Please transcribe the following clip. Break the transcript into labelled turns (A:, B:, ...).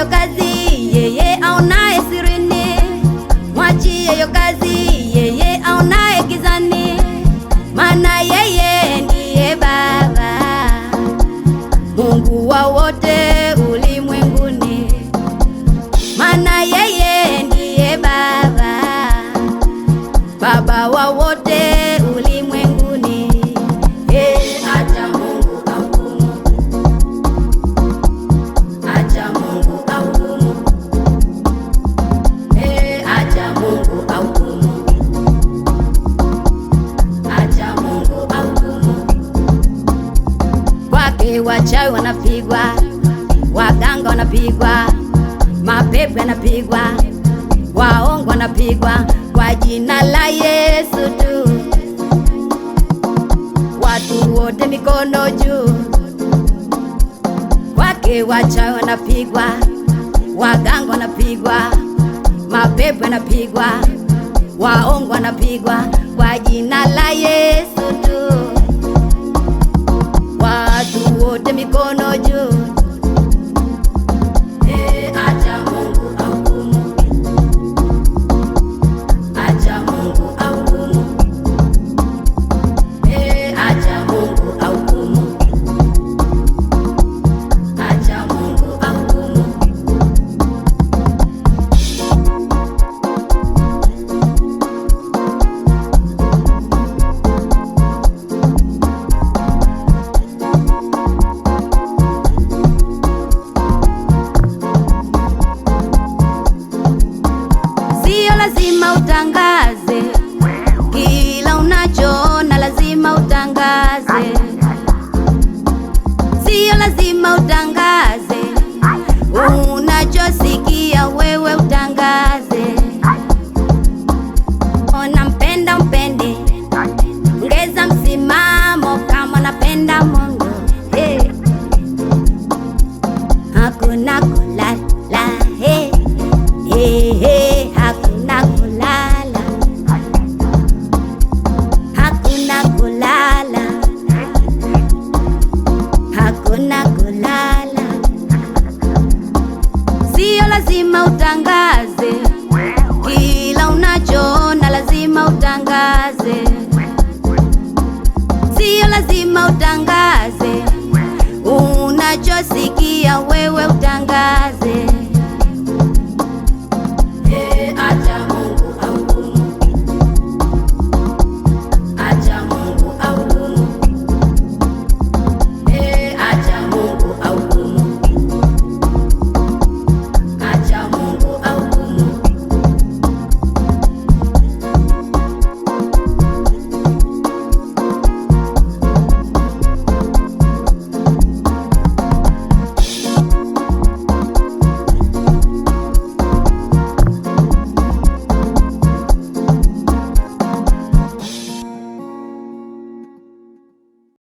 A: kazi, yeye aonaye sirini. Mwachie hiyo kazi, yeye aonaye gizani, maana yeye ndiye Baba, Mungu wa wote ulimwenguni. Maana yeye ndiye Baba, Baba wa wote ulimwenguni. Acha Mungu ahukumu, acha Mungu ahukumu, acha Mungu ahukumu, acha Mungu ahukumu. Kwake wachawi wanapigwa, waganga wanapigwa, mapepo yanapigwa, waongo wanapigwa, kwa jina la Yesu tu. Watu wote mikono juu. Kwake wachawi wanapigwa, waganga wanapigwa, mapepo yanapigwa, waongo wanapigwa, kwa jina la Yesu tu. Watu wote mikono juu. Acha Mungu ahukumu, acha Mungu ahukumu, acha Mungu ahukumu, acha Mungu ahukumu. Sio lazima utangaze kila unachoona, lazima utangaze. Sio lazima utangaze unachosikia, wewe utangaze. Unampenda mpende, ongeza msimamo kama unapenda Mungu. Hakuna kulala, hakuna kulala, hakuna kulala, hakuna kulala. Sio lazima utangaze kila unachoona, lazima utangaze. Sio lazima utangaze unachosikia, wewe utangaze.